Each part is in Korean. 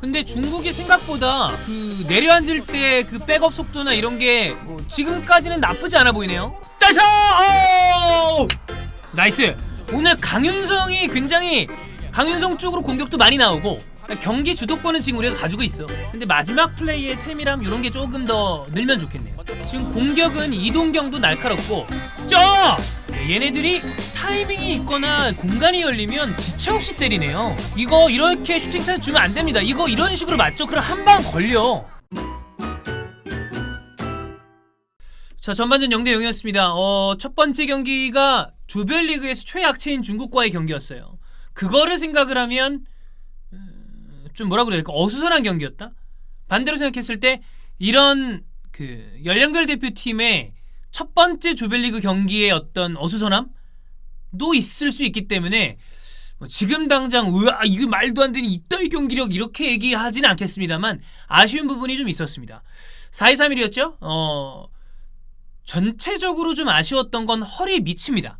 근데 중국이 생각보다 그 내려앉을 때 그 백업 속도나 이런 게 뭐 지금까지는 나쁘지 않아 보이네요. 따서 나이스. 오늘 강윤성이 굉장히 강윤성 쪽으로 공격도 많이 나오고 경기 주도권은 지금 우리가 가지고 있어. 근데 마지막 플레이의 세밀함 이런 게 조금 더 늘면 좋겠네요. 지금 공격은 이동경도 날카롭고 얘네들이 타이밍이 있거나 공간이 열리면 지체 없이 때리네요. 이거 이렇게 슈팅 찬스 주면 안 됩니다. 이거 이런 식으로 맞죠? 그럼 한 방 걸려. 자, 전반전 0대 0이었습니다. 첫 번째 경기가 조별리그에서 최약체인 중국과의 경기였어요. 그거를 생각을 하면 좀 뭐라 그래야 될까? 어수선한 경기였다? 반대로 생각했을 때 이런 그 연령별 대표팀의 첫 번째 조별리그 경기의 어떤 어수선함도 있을 수 있기 때문에 지금 당장 으아 이거 말도 안 되는 이따위 경기력 이렇게 얘기하지는 않겠습니다만 아쉬운 부분이 좀 있었습니다. 4-2-3-1이었죠? 전체적으로 좀 아쉬웠던 건 허리 밑입니다.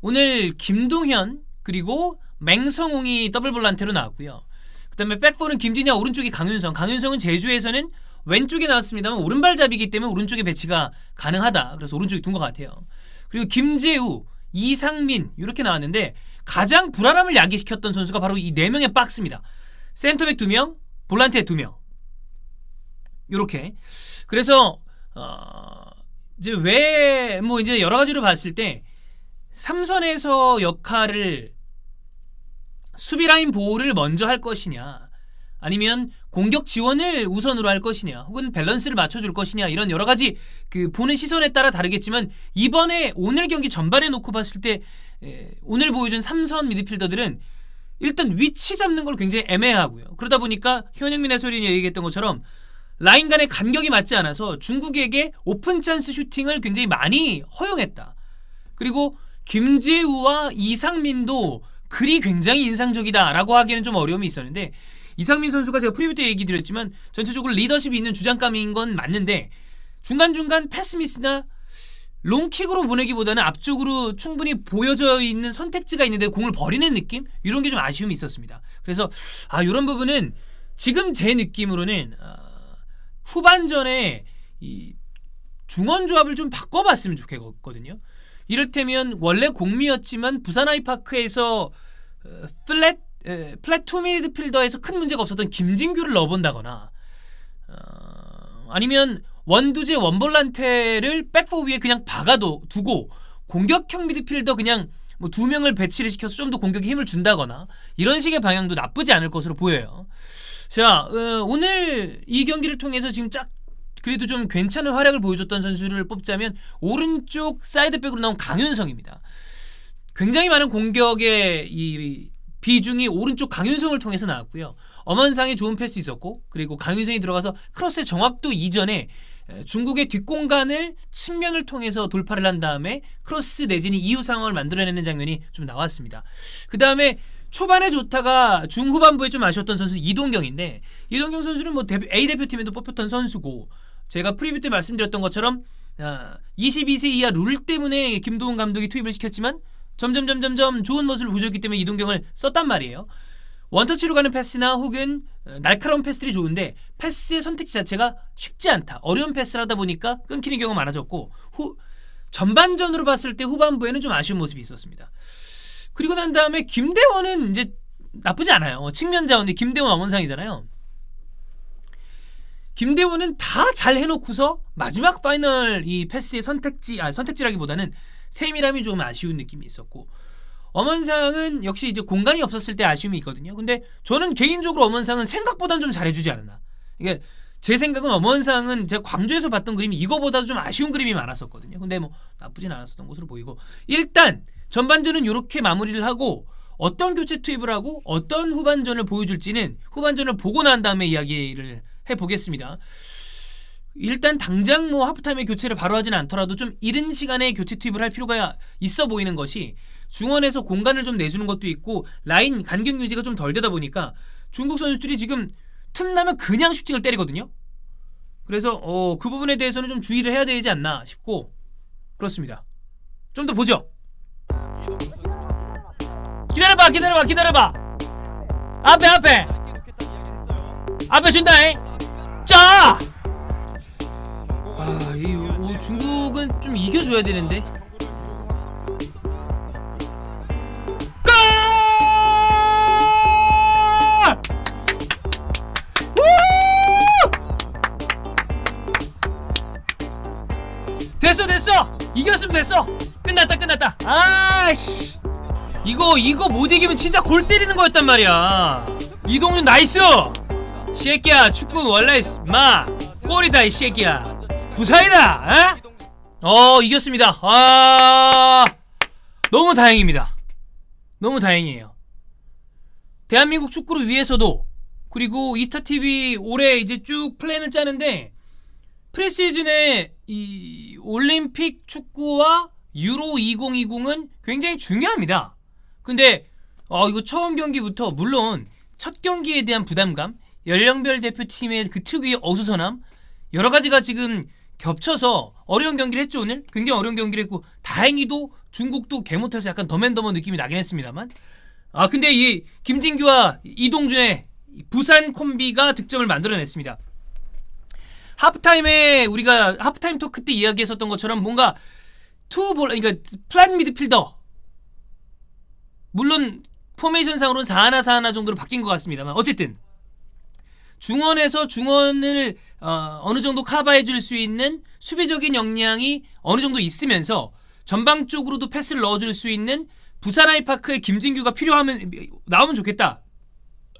오늘 김동현 그리고 맹성웅이 더블 볼란테로 나왔고요. 그 다음에 백포는 김진야, 오른쪽이 강윤성. 강윤성은 제주에서는 왼쪽에 나왔습니다만 오른발잡이기 때문에 오른쪽에 배치가 가능하다. 그래서 오른쪽에 둔 것 같아요. 그리고 김재우, 이상민 이렇게 나왔는데 가장 불안함을 야기시켰던 선수가 바로 이 4명의 박스입니다. 센터백 2명, 볼란테 2명 이렇게. 그래서 이제 왜 뭐 이제 여러 가지로 봤을 때 삼선에서 역할을 수비 라인 보호를 먼저 할 것이냐 아니면 공격 지원을 우선으로 할 것이냐 혹은 밸런스를 맞춰줄 것이냐 이런 여러 가지 그 보는 시선에 따라 다르겠지만 이번에 오늘 경기 전반에 놓고 봤을 때 오늘 보여준 3선 미드필더들은 일단 위치 잡는 걸 굉장히 애매하고요. 그러다 보니까 현영민 해설위원이 얘기했던 것처럼 라인 간의 간격이 맞지 않아서 중국에게 오픈 찬스 슈팅을 굉장히 많이 허용했다. 그리고 김재우와 이상민도 글이 굉장히 인상적이다라고 하기에는 좀 어려움이 있었는데 이상민 선수가 제가 프리뷰 때 얘기 드렸지만 전체적으로 리더십이 있는 주장감인 건 맞는데 중간중간 패스미스나 롱킥으로 보내기보다는 앞쪽으로 충분히 보여져 있는 선택지가 있는데 공을 버리는 느낌? 이런 게 좀 아쉬움이 있었습니다. 그래서 이런 부분은 지금 제 느낌으로는 후반전에 이 중원 조합을 좀 바꿔봤으면 좋겠거든요. 이를테면 원래 공미였지만 부산 아이파크에서 플랫 투 미드필더에서 큰 문제가 없었던 김진규를 넣어본다거나 아니면 원두재 원볼란테를 백포 위에 그냥 박아두고 공격형 미드필더 그냥 뭐 2명을 배치를 시켜서 좀 더 공격에 힘을 준다거나 이런 식의 방향도 나쁘지 않을 것으로 보여요. 자, 오늘 이 경기를 통해서 지금 그래도 좀 괜찮은 활약을 보여줬던 선수를 뽑자면 오른쪽 사이드백으로 나온 강윤성입니다. 굉장히 많은 공격의 이 비중이 오른쪽 강윤성을 통해서 나왔고요. 엄원상의 좋은 패스 있었고 그리고 강윤성이 들어가서 크로스의 정확도 이전에 중국의 뒷공간을 측면을 통해서 돌파를 한 다음에 크로스 내지는 이후 상황을 만들어내는 장면이 좀 나왔습니다. 그 다음에 초반에 좋다가 중후반부에 좀 아쉬웠던 선수 이동경인데 이동경 선수는 뭐 A 대표팀에도 뽑혔던 선수고 제가 프리뷰 때 말씀드렸던 것처럼 22세 이하 룰 때문에 김도훈 감독이 투입을 시켰지만 점점 좋은 모습을 보여줬기 때문에 이동경을 썼단 말이에요. 원터치로 가는 패스나 혹은 날카로운 패스들이 좋은데 패스의 선택지 자체가 쉽지 않다. 어려운 패스를 하다 보니까 끊기는 경우가 많아졌고 전반전으로 봤을 때 후반부에는 좀 아쉬운 모습이 있었습니다. 그리고 난 다음에 김대원은 이제 나쁘지 않아요. 측면 자원인데 김대원 엄원상이잖아요. 김대원은 다 잘 해놓고서 마지막 파이널 이 패스의 선택지라기보다는 세밀함이 조금 아쉬운 느낌이 있었고 엄원상은 역시 이제 공간이 없었을 때 아쉬움이 있거든요. 근데 저는 개인적으로 엄원상은 생각보다는 좀 잘해주지 않았나. 이게 제 생각은 엄원상은 제가 광주에서 봤던 그림이 이거보다 좀 아쉬운 그림이 많았었거든요. 근데 뭐 나쁘진 않았었던 것으로 보이고 일단 전반전은 이렇게 마무리를 하고 어떤 교체 투입을 하고 어떤 후반전을 보여줄지는 후반전을 보고 난 다음에 이야기를 해보겠습니다. 일단 당장 뭐 하프타임에 교체를 바로 하진 않더라도 좀 이른 시간에 교체 투입을 할 필요가 있어 보이는 것이 중원에서 공간을 좀 내주는 것도 있고 라인 간격 유지가 좀 덜 되다 보니까 중국 선수들이 지금 틈나면 그냥 슈팅을 때리거든요. 그래서 그 부분에 대해서는 좀 주의를 해야 되지 않나 싶고 그렇습니다. 좀 더 보죠. 기다려봐 앞에 앞에 준다잉. 짜! 중국은 좀 이겨줘야 되는데. 골! 됐어. 이겼으면 됐어. 끝났다. 아이씨. 이거 못 이기면 진짜 골 때리는 거였단 말이야. 이동준 나이스. 새끼야, 축구 원래 골이다 이 새끼야. 부사이다. 이겼습니다. 너무 다행입니다. 너무 다행이에요. 대한민국 축구를 위해서도, 그리고 이스타TV 올해 이제 쭉 플랜을 짜는데 프리시즌에 이 올림픽 축구와 유로 2020은 굉장히 중요합니다. 근데 이거 처음 경기부터 물론 첫 경기에 대한 부담감, 연령별 대표팀의 그 특유의 어수선함, 여러 가지가 지금 겹쳐서 어려운 경기를 했죠. 오늘 굉장히 어려운 경기를 했고, 다행히도 중국도 개 못해서 약간 더맨더머 느낌이 나긴 했습니다만, 근데 이 김진규와 이동준의 부산 콤비가 득점을 만들어냈습니다. 하프타임에 우리가 하프타임 토크 때 이야기했었던 것처럼 뭔가 그러니까 플랫 미드필더, 물론 포메이션상으로는 4-1-4-1 정도로 바뀐 것 같습니다만, 어쨌든 중원에서 중원을 어느 정도 커버해줄 수 있는 수비적인 역량이 어느 정도 있으면서 전방쪽으로도 패스를 넣어줄 수 있는 부산 아이파크의 김진규가 필요하면 나오면 좋겠다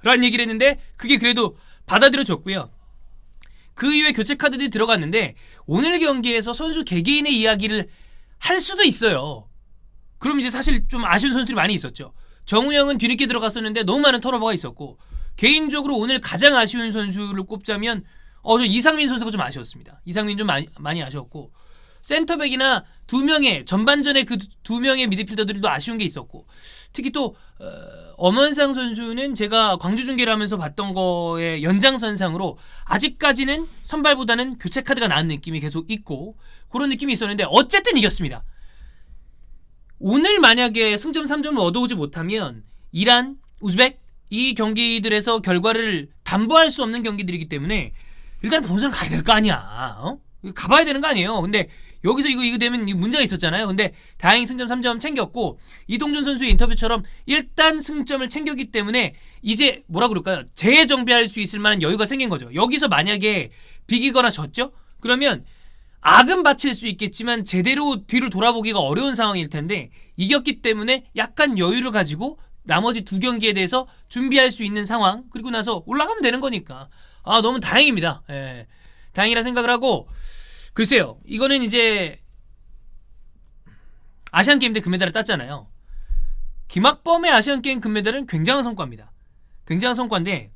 라는 얘기를 했는데, 그게 그래도 받아들여졌고요. 그 이후에 교체 카드들이 들어갔는데, 오늘 경기에서 선수 개개인의 이야기를 할 수도 있어요. 그럼 이제 사실 좀 아쉬운 선수들이 많이 있었죠. 정우영은 뒤늦게 들어갔었는데 너무 많은 턴오버가 있었고, 개인적으로 오늘 가장 아쉬운 선수를 꼽자면 저 이상민 선수가 좀 아쉬웠습니다. 이상민 좀 많이 아쉬웠고, 센터백이나 전반전에 그 두 명의 미드필더들도 아쉬운 게 있었고, 특히 또 엄원상 선수는 제가 광주 중계를 하면서 봤던 거의 연장선상으로 아직까지는 선발보다는 교체 카드가 나은 느낌이 계속 있고, 그런 느낌이 있었는데 어쨌든 이겼습니다. 오늘 만약에 승점 3점을 얻어오지 못하면 이란, 우즈벡 이 경기들에서 결과를 담보할 수 없는 경기들이기 때문에 일단 본선을 가야 될 거 아니야. 가봐야 되는 거 아니에요. 근데 여기서 이거 되면 문제가 있었잖아요. 근데 다행히 승점 3점 챙겼고, 이동준 선수의 인터뷰처럼 일단 승점을 챙겼기 때문에 이제 뭐라 그럴까요? 재정비할 수 있을 만한 여유가 생긴 거죠. 여기서 만약에 비기거나 졌죠? 그러면 악은 바칠 수 있겠지만 제대로 뒤를 돌아보기가 어려운 상황일 텐데, 이겼기 때문에 약간 여유를 가지고 나머지 두 경기에 대해서 준비할 수 있는 상황, 그리고 나서 올라가면 되는 거니까 너무 다행입니다. 예, 다행이라 생각을 하고, 글쎄요, 이거는 이제 아시안게임 때 금메달을 땄잖아요. 김학범의 아시안게임 금메달은 굉장한 성과입니다. 굉장한 성과인데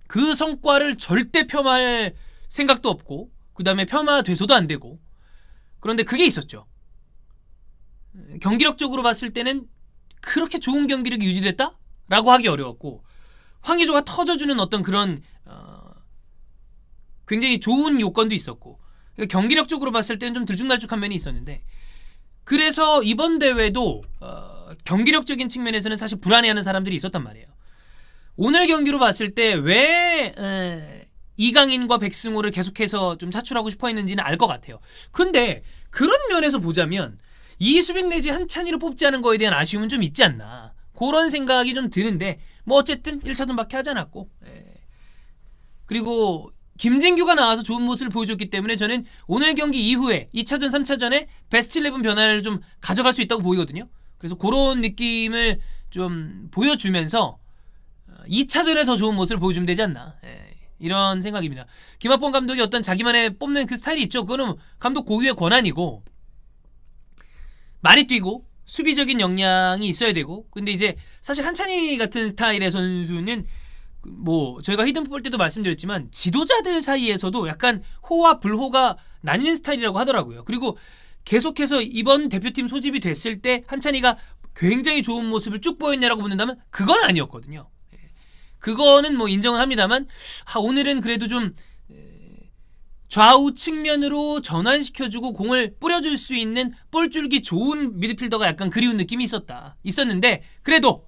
그 성과를 절대 폄하할 생각도 없고, 그 다음에 폄하돼서도 안 되고, 그런데 그게 있었죠. 경기력적으로 봤을 때는 그렇게 좋은 경기력이 유지됐다? 라고 하기 어려웠고, 황의조가 터져주는 어떤 그런 굉장히 좋은 요건도 있었고, 경기력적으로 봤을 때는 좀 들쭉날쭉한 면이 있었는데, 그래서 이번 대회도 경기력적인 측면에서는 사실 불안해하는 사람들이 있었단 말이에요. 오늘 경기로 봤을 때 왜 이강인과 백승호를 계속해서 좀 차출하고 싶어 했는지는 알 것 같아요. 근데 그런 면에서 보자면 이수빈 내지 한찬희를 뽑지 않은 거에 대한 아쉬움은 좀 있지 않나, 그런 생각이 좀 드는데, 뭐 어쨌든 1차전밖에 하지 않았고, 그리고 김진규가 나와서 좋은 모습을 보여줬기 때문에 저는 오늘 경기 이후에 2차전, 3차전에 베스트 11 변화를 좀 가져갈 수 있다고 보이거든요. 그래서 그런 느낌을 좀 보여주면서 2차전에 더 좋은 모습을 보여주면 되지 않나, 이런 생각입니다. 김학범 감독이 어떤 자기만의 뽑는 그 스타일이 있죠. 그거는 감독 고유의 권한이고, 많이 뛰고 수비적인 역량이 있어야 되고, 근데 이제 사실 한찬희 같은 스타일의 선수는 뭐 저희가 히든 풋볼 때도 말씀드렸지만 지도자들 사이에서도 약간 호와 불호가 나뉘는 스타일이라고 하더라고요. 그리고 계속해서 이번 대표팀 소집이 됐을 때 한찬희가 굉장히 좋은 모습을 쭉 보였냐라고 묻는다면 그건 아니었거든요. 그거는 뭐 인정을 합니다만, 오늘은 그래도 좀 좌우 측면으로 전환시켜주고 공을 뿌려줄 수 있는 볼줄기 좋은 미드필더가 약간 그리운 느낌이 있었는데, 그래도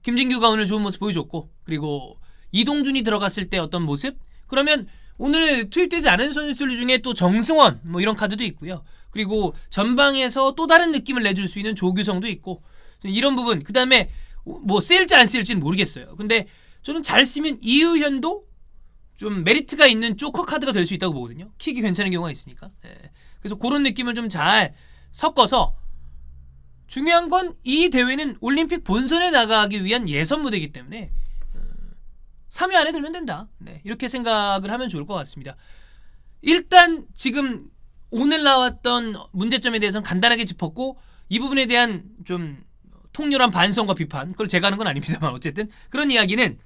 김진규가 오늘 좋은 모습 보여줬고, 그리고 이동준이 들어갔을 때 어떤 모습? 그러면 오늘 투입되지 않은 선수들 중에 또 정승원 뭐 이런 카드도 있고요. 그리고 전방에서 또 다른 느낌을 내줄 수 있는 조규성도 있고 이런 부분. 그 다음에 뭐 쓸지 안 쓸지는 모르겠어요. 근데 저는 잘 쓰면 이우현도 좀 메리트가 있는 조커 카드가 될 수 있다고 보거든요. 킥이 괜찮은 경우가 있으니까. 그래서 그런 느낌을 좀 잘 섞어서 중요한 건 이 대회는 올림픽 본선에 나가기 위한 예선 무대이기 때문에 3위 안에 들면 된다. 이렇게 생각을 하면 좋을 것 같습니다. 일단 지금 오늘 나왔던 문제점에 대해서는 간단하게 짚었고 이 부분에 대한 좀 통렬한 반성과 비판, 그걸 제가 하는 건 아닙니다만 어쨌든 그런 이야기는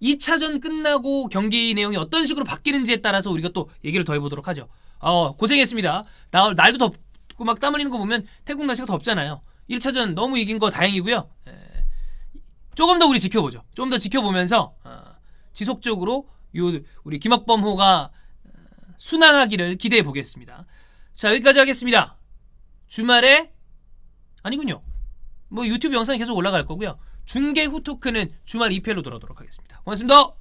2차전 끝나고 경기 내용이 어떤 식으로 바뀌는지에 따라서 우리가 또 얘기를 더 해보도록 하죠. 고생했습니다. 날도 덥고 막 땀 흘리는 거 보면 태국 날씨가 덥잖아요. 1차전 너무 이긴 거 다행이고요. 조금 더 우리 지켜보죠. 좀 더 지켜보면서 지속적으로 우리 김학범호가 순항하기를 기대해 보겠습니다. 자, 여기까지 하겠습니다. 주말에 아니군요. 뭐 유튜브 영상이 계속 올라갈 거고요. 중계 후 토크는 주말 2회로 돌아오도록 하겠습니다. 고맙습니다.